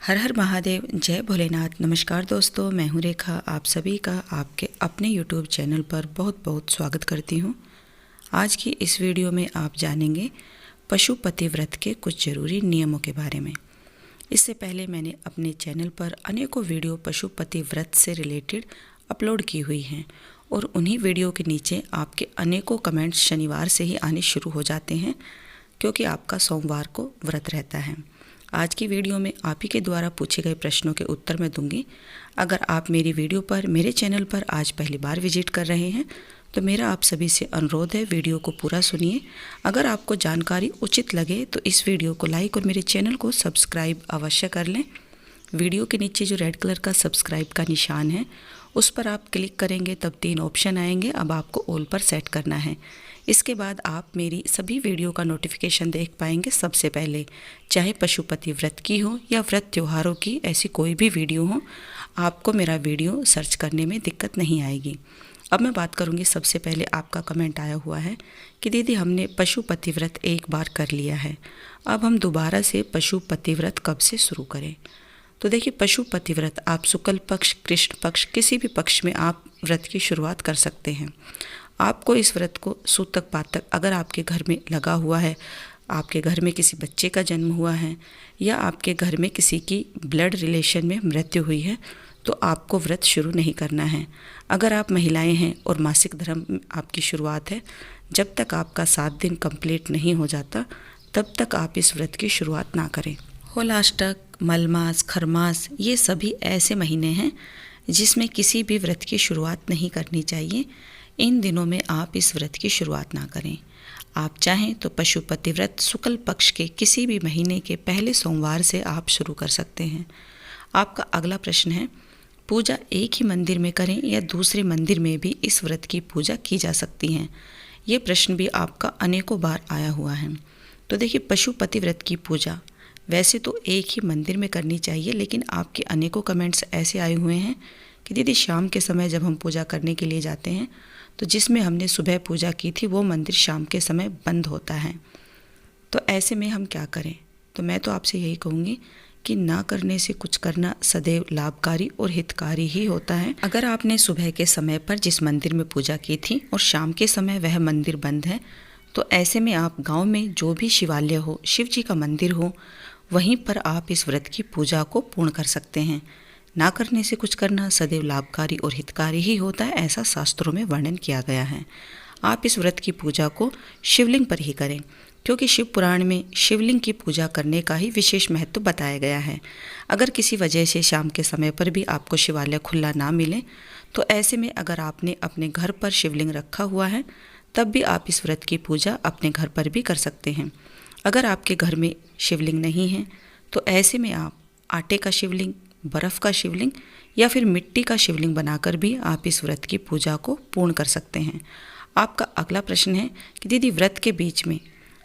हर हर महादेव, जय भोलेनाथ। नमस्कार दोस्तों, मैं हूँ रेखा। आप सभी का आपके अपने YouTube चैनल पर बहुत बहुत स्वागत करती हूँ। आज की इस वीडियो में आप जानेंगे पशुपति व्रत के कुछ ज़रूरी नियमों के बारे में। इससे पहले मैंने अपने चैनल पर अनेकों वीडियो पशुपति व्रत से रिलेटेड अपलोड की हुई हैं और उन्हीं वीडियो के नीचे आपके अनेकों कमेंट्स शनिवार से ही आने शुरू हो जाते हैं, क्योंकि आपका सोमवार को व्रत रहता है। आज की वीडियो में आप ही के द्वारा पूछे गए प्रश्नों के उत्तर मैं दूंगी। अगर आप मेरी वीडियो पर, मेरे चैनल पर आज पहली बार विजिट कर रहे हैं तो मेरा आप सभी से अनुरोध है, वीडियो को पूरा सुनिए। अगर आपको जानकारी उचित लगे तो इस वीडियो को लाइक और मेरे चैनल को सब्सक्राइब अवश्य कर लें। वीडियो के नीचे जो रेड कलर का सब्सक्राइब का निशान है उस पर आप क्लिक करेंगे, तब 3 ऑप्शन आएंगे। अब आपको ऑल पर सेट करना है। इसके बाद आप मेरी सभी वीडियो का नोटिफिकेशन देख पाएंगे सबसे पहले। चाहे पशुपति व्रत की हो या व्रत त्योहारों की ऐसी कोई भी वीडियो हो, आपको मेरा वीडियो सर्च करने में दिक्कत नहीं आएगी। अब मैं बात करूंगी, सबसे पहले आपका कमेंट आया हुआ है कि दीदी हमने पशुपति व्रत एक बार कर लिया है, अब हम दोबारा से पशुपति व्रत कब से शुरू करें। तो देखिए, पशुपति व्रत आप शुक्ल पक्ष, कृष्ण पक्ष, किसी भी पक्ष में आप व्रत की शुरुआत कर सकते हैं। आपको इस व्रत को सूतक पातक अगर आपके घर में लगा हुआ है, आपके घर में किसी बच्चे का जन्म हुआ है या आपके घर में किसी की ब्लड रिलेशन में मृत्यु हुई है, तो आपको व्रत शुरू नहीं करना है। अगर आप महिलाएं हैं और मासिक धर्म आपकी शुरुआत है, जब तक आपका 7 दिन कंप्लीट नहीं हो जाता तब तक आप इस व्रत की शुरुआत ना करें। होलाष्टक, मलमास, खरमास, ये सभी ऐसे महीने हैं जिसमें किसी भी व्रत की शुरुआत नहीं करनी चाहिए। इन दिनों में आप इस व्रत की शुरुआत ना करें। आप चाहें तो पशुपति व्रत शुक्ल पक्ष के किसी भी महीने के पहले सोमवार से आप शुरू कर सकते हैं। आपका अगला प्रश्न है, पूजा एक ही मंदिर में करें या दूसरे मंदिर में भी इस व्रत की पूजा की जा सकती है। ये प्रश्न भी आपका अनेकों बार आया हुआ है। तो देखिए, पशुपति व्रत की पूजा वैसे तो एक ही मंदिर में करनी चाहिए, लेकिन आपके अनेकों कमेंट्स ऐसे आए हुए हैं कि दीदी शाम के समय जब हम पूजा करने के लिए जाते हैं तो जिसमें हमने सुबह पूजा की थी वो मंदिर शाम के समय बंद होता है, तो ऐसे में हम क्या करें। तो मैं तो आपसे यही कहूँगी कि ना करने से कुछ करना सदैव लाभकारी और हितकारी ही होता है। अगर आपने सुबह के समय पर जिस मंदिर में पूजा की थी और शाम के समय वह मंदिर बंद है, तो ऐसे में आप गांव में जो भी शिवालय हो, शिव जी का मंदिर हो, वहीं पर आप इस व्रत की पूजा को पूर्ण कर सकते हैं। ना करने से कुछ करना सदैव लाभकारी और हितकारी ही होता है, ऐसा शास्त्रों में वर्णन किया गया है। आप इस व्रत की पूजा को शिवलिंग पर ही करें, क्योंकि शिव पुराण में शिवलिंग की पूजा करने का ही विशेष महत्व बताया गया है। अगर किसी वजह से शाम के समय पर भी आपको शिवालय खुला ना मिले, तो ऐसे में अगर आपने अपने घर पर शिवलिंग रखा हुआ है तब भी आप इस व्रत की पूजा अपने घर पर भी कर सकते हैं। अगर आपके घर में शिवलिंग नहीं है तो ऐसे में आप आटे का शिवलिंग, बर्फ़ का शिवलिंग या फिर मिट्टी का शिवलिंग बनाकर भी आप इस व्रत की पूजा को पूर्ण कर सकते हैं। आपका अगला प्रश्न है कि दीदी व्रत के बीच में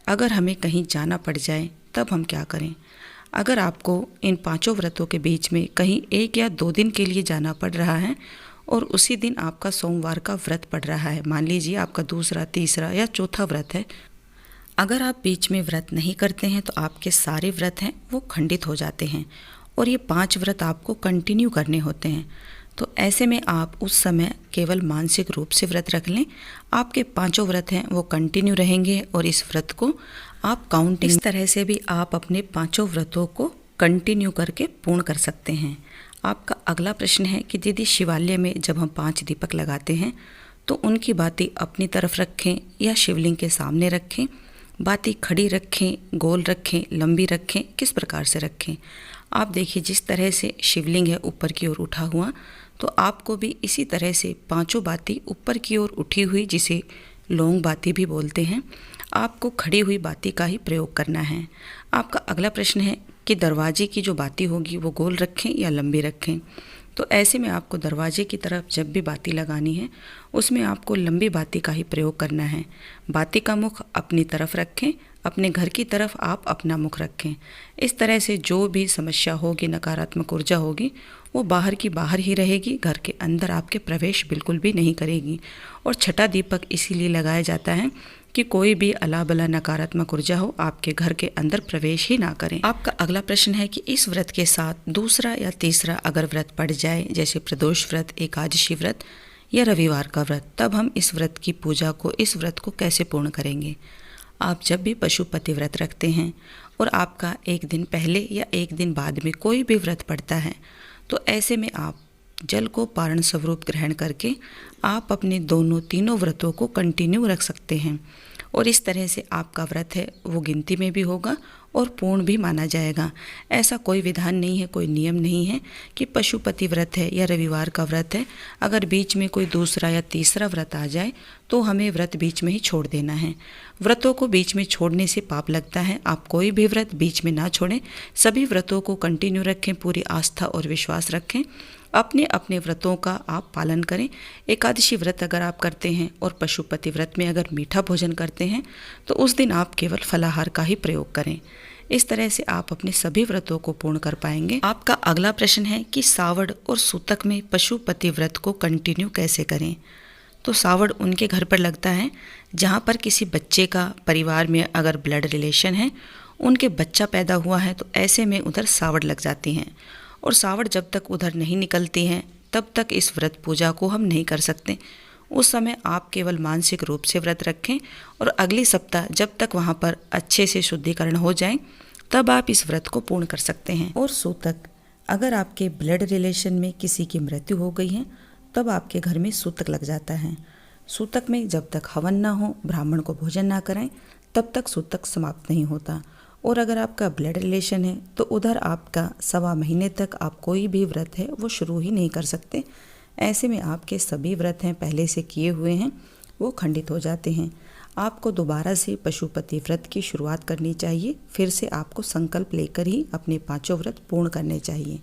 अगर हमें कहीं जाना पड़ जाए तब हम क्या करें। अगर आपको इन 5 व्रतों के बीच में कहीं 1 या 2 दिन के लिए जाना पड़ रहा है और उसी दिन आपका सोमवार का व्रत पड़ रहा है, मान लीजिए आपका दूसरा, तीसरा या चौथा व्रत है, अगर आप बीच में व्रत नहीं करते हैं तो आपके सारे व्रत हैं वो खंडित हो जाते हैं और ये 5 व्रत आपको कंटिन्यू करने होते हैं। तो ऐसे में आप उस समय केवल मानसिक रूप से व्रत रख लें। आपके 5 व्रत हैं वो कंटिन्यू रहेंगे और इस व्रत को आप काउंटिंग, इस तरह से भी आप अपने 5 व्रतों को कंटिन्यू करके पूर्ण कर सकते हैं। आपका अगला प्रश्न है कि दीदी शिवालय में जब हम 5 दीपक लगाते हैं तो उनकी बाती अपनी तरफ रखें या शिवलिंग के सामने रखें, बाती खड़ी रखें, गोल रखें, लंबी रखें, किस प्रकार से रखें। आप देखिए, जिस तरह से शिवलिंग है ऊपर की ओर उठा हुआ, तो आपको भी इसी तरह से 5 बाती ऊपर की ओर उठी हुई, जिसे लौंग बाती भी बोलते हैं, आपको खड़ी हुई बाती का ही प्रयोग करना है। आपका अगला प्रश्न है कि दरवाजे की जो बाती होगी वो गोल रखें या लंबी रखें। तो ऐसे में आपको दरवाजे की तरफ जब भी बाती लगानी है उसमें आपको लंबी बाती का ही प्रयोग करना है। बाती का मुख अपनी तरफ रखें, अपने घर की तरफ आप अपना मुख रखें। इस तरह से जो भी समस्या होगी, नकारात्मक ऊर्जा होगी, वो बाहर की बाहर ही रहेगी, घर के अंदर आपके प्रवेश बिल्कुल भी नहीं करेगी। और छठा दीपक इसीलिए लगाया जाता है कि कोई भी अला बला नकारात्मक ऊर्जा हो आपके घर के अंदर प्रवेश ही ना करें। आपका अगला प्रश्न है कि इस व्रत के साथ दूसरा या तीसरा अगर व्रत पड़ जाए, जैसे प्रदोष व्रत, एकादशी व्रत या रविवार का व्रत, तब हम इस व्रत की पूजा को, इस व्रत को कैसे पूर्ण करेंगे। आप जब भी पशुपति व्रत रखते हैं और आपका एक दिन पहले या एक दिन बाद में कोई भी व्रत पड़ता है, तो ऐसे में आप जल को पारण स्वरूप ग्रहण करके आप अपने दोनों तीनों व्रतों को कंटिन्यू रख सकते हैं और इस तरह से आपका व्रत है वो गिनती में भी होगा और पूर्ण भी माना जाएगा। ऐसा कोई विधान नहीं है, कोई नियम नहीं है कि पशुपति व्रत है या रविवार का व्रत है, अगर बीच में कोई दूसरा या तीसरा व्रत आ जाए तो हमें व्रत बीच में ही छोड़ देना है। व्रतों को बीच में छोड़ने से पाप लगता है। आप कोई भी व्रत बीच में ना छोड़ें, सभी व्रतों को कंटिन्यू रखें, पूरी आस्था और विश्वास रखें, अपने अपने व्रतों का आप पालन करें। एकादशी व्रत अगर आप करते हैं और पशुपति व्रत में अगर मीठा भोजन करते हैं तो उस दिन आप केवल फलाहार का ही प्रयोग करें। इस तरह से आप अपने सभी व्रतों को पूर्ण कर पाएंगे। आपका अगला प्रश्न है कि सावड़ और सूतक में पशुपति व्रत को कंटिन्यू कैसे करें। तो सावड़ उनके घर पर लगता है जहाँ पर किसी बच्चे का परिवार में अगर ब्लड रिलेशन है, उनके बच्चा पैदा हुआ है, तो ऐसे में उधर सावड़ लग जाती हैं और सावड़ जब तक उधर नहीं निकलती हैं तब तक इस व्रत पूजा को हम नहीं कर सकते। उस समय आप केवल मानसिक रूप से व्रत रखें और अगले सप्ताह जब तक वहाँ पर अच्छे से शुद्धिकरण हो जाए तब आप इस व्रत को पूर्ण कर सकते हैं। और सूतक, अगर आपके ब्लड रिलेशन में किसी की मृत्यु हो गई है तब आपके घर में सूतक लग जाता है। सूतक में जब तक हवन ना हो, ब्राह्मण को भोजन ना कराएं, तब तक सूतक समाप्त नहीं होता। और अगर आपका ब्लड रिलेशन है तो उधर आपका 1.25 महीने तक आप कोई भी व्रत है वो शुरू ही नहीं कर सकते। ऐसे में आपके सभी व्रत हैं पहले से किए हुए हैं वो खंडित हो जाते हैं। आपको दोबारा से पशुपति व्रत की शुरुआत करनी चाहिए। फिर से आपको संकल्प लेकर ही अपने 5 व्रत पूर्ण करने चाहिए।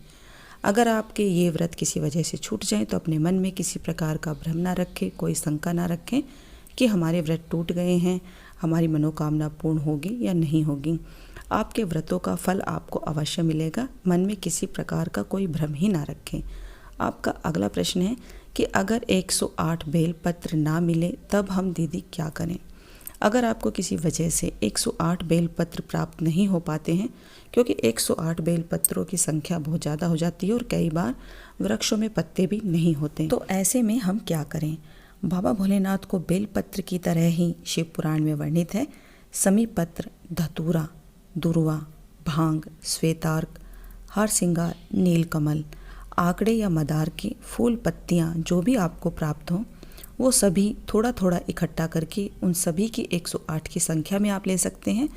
अगर आपके ये व्रत किसी वजह से छूट जाएं तो अपने मन में किसी प्रकार का भ्रम ना रखें, कोई शंका ना रखें कि हमारे व्रत टूट गए हैं, हमारी मनोकामना पूर्ण होगी या नहीं होगी। आपके व्रतों का फल आपको अवश्य मिलेगा। मन में किसी प्रकार का कोई भ्रम ही ना रखें। आपका अगला प्रश्न है कि अगर 108 बेलपत्र ना मिले तब हम दीदी क्या करें। अगर आपको किसी वजह से 108 बेलपत्र प्राप्त नहीं हो पाते हैं, क्योंकि 108 बेलपत्रों की संख्या बहुत ज़्यादा हो जाती है और कई बार वृक्षों में पत्ते भी नहीं होते, तो ऐसे में हम क्या करें। बाबा भोलेनाथ को बेलपत्र की तरह ही शिव पुराण में वर्णित है समीपत्र, धतूरा, दुर्वा, भांग, श्वेतार्क, हार सिंगार, नीलकमल, आंकड़े या मदार की फूल पत्तियाँ जो भी आपको प्राप्त हों वो सभी थोड़ा थोड़ा इकट्ठा करके उन सभी की 108 की संख्या में आप ले सकते हैं।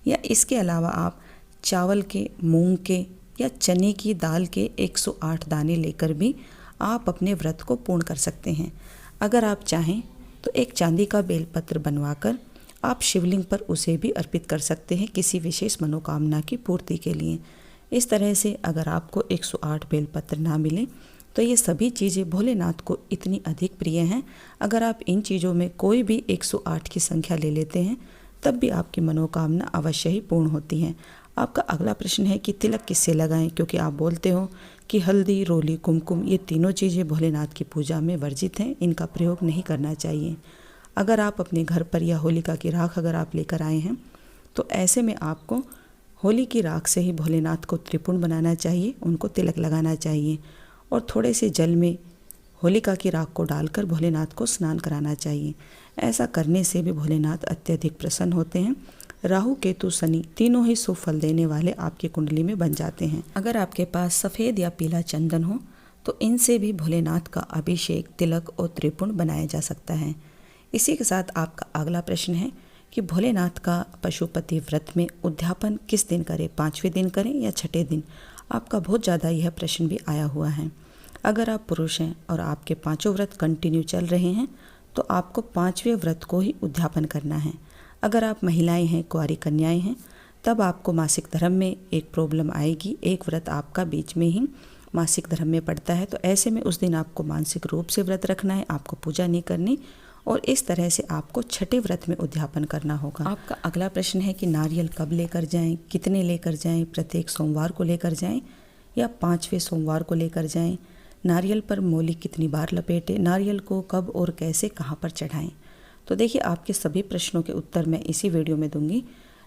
या इसके अलावा आप चावल के, मूंग के या चने की दाल के 108 दाने लेकर भी आप अपने व्रत को पूर्ण कर सकते हैं। अगर आप चाहें तो एक चांदी का बेलपत्र बनवाकर आप शिवलिंग पर उसे भी अर्पित कर सकते हैं किसी विशेष मनोकामना की पूर्ति के लिए। इस तरह से अगर आपको 108 बेलपत्र ना मिले तो ये सभी चीज़ें भोलेनाथ को इतनी अधिक प्रिय हैं, अगर आप इन चीज़ों में कोई भी 108 की संख्या ले लेते हैं तब भी आपकी मनोकामना अवश्य ही पूर्ण होती हैं। आपका अगला प्रश्न है कि तिलक किससे लगाएं, क्योंकि आप बोलते हो कि हल्दी, रोली, कुमकुम ये तीनों चीज़ें भोलेनाथ की पूजा में वर्जित हैं, इनका प्रयोग नहीं करना चाहिए। अगर आप अपने घर पर या होलिका की राख अगर आप लेकर आए हैं तो ऐसे में आपको होली की राख से ही भोलेनाथ को त्रिपुण बनाना चाहिए, उनको तिलक लगाना चाहिए और थोड़े से जल में होलिका की राख को डालकर भोलेनाथ को स्नान कराना चाहिए। ऐसा करने से भी भोलेनाथ अत्यधिक प्रसन्न होते हैं। राहु, केतु, शनि तीनों ही शुभ फल देने वाले आपकी कुंडली में बन जाते हैं। अगर आपके पास सफ़ेद या पीला चंदन हो तो इनसे भी भोलेनाथ का अभिषेक, तिलक और त्रिपुण बनाया जा सकता है। इसी के साथ आपका अगला प्रश्न है कि भोलेनाथ का पशुपति व्रत में उद्यापन किस दिन करें, 5वें दिन करें या 6ठे दिन। आपका बहुत ज़्यादा यह प्रश्न भी आया हुआ है। अगर आप पुरुष हैं और आपके 5 व्रत कंटिन्यू चल रहे हैं तो आपको 5वें व्रत को ही उद्यापन करना है। अगर आप महिलाएं हैं, कुंवारी कन्याएं हैं, तब आपको मासिक धर्म में एक प्रॉब्लम आएगी। एक व्रत आपका बीच में ही मासिक धर्म में पड़ता है, तो ऐसे में उस दिन आपको मानसिक रूप से व्रत रखना है, आपको पूजा नहीं करनी और इस तरह से आपको 6ठे व्रत में उद्यापन करना होगा। आपका अगला प्रश्न है कि नारियल कब लेकर जाएं, कितने लेकर जाएं, प्रत्येक सोमवार को लेकर जाएं या 5वें सोमवार को लेकर जाएं, नारियल पर मोली कितनी बार लपेटें, नारियल को कब और कैसे कहाँ पर चढ़ाएं। तो देखिए, आपके सभी प्रश्नों के उत्तर मैं इसी वीडियो में दूंगी।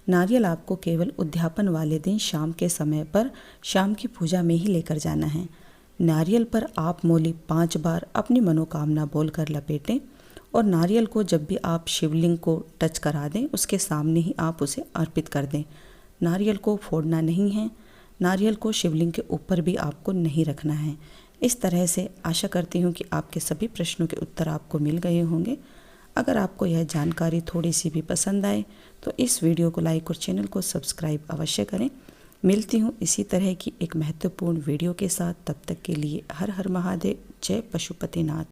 नारियल आपको केवल उद्यापन वाले दिन शाम के समय पर शाम की पूजा में ही लेकर जाना है। नारियल पर आप मोली 5 बार अपनी मनोकामना बोलकर लपेटें और नारियल को जब भी आप शिवलिंग को टच करा दें उसके सामने ही आप उसे अर्पित कर दें। नारियल को फोड़ना नहीं है, नारियल को शिवलिंग के ऊपर भी आपको नहीं रखना है। इस तरह से आशा करती हूँ कि आपके सभी प्रश्नों के उत्तर आपको मिल गए होंगे। अगर आपको यह जानकारी थोड़ी सी भी पसंद आए तो इस वीडियो को लाइक और चैनल को सब्सक्राइब अवश्य करें। मिलती हूँ इसी तरह की एक महत्वपूर्ण वीडियो के साथ। तब तक के लिए हर हर महादेव। जय पशुपतिनाथ।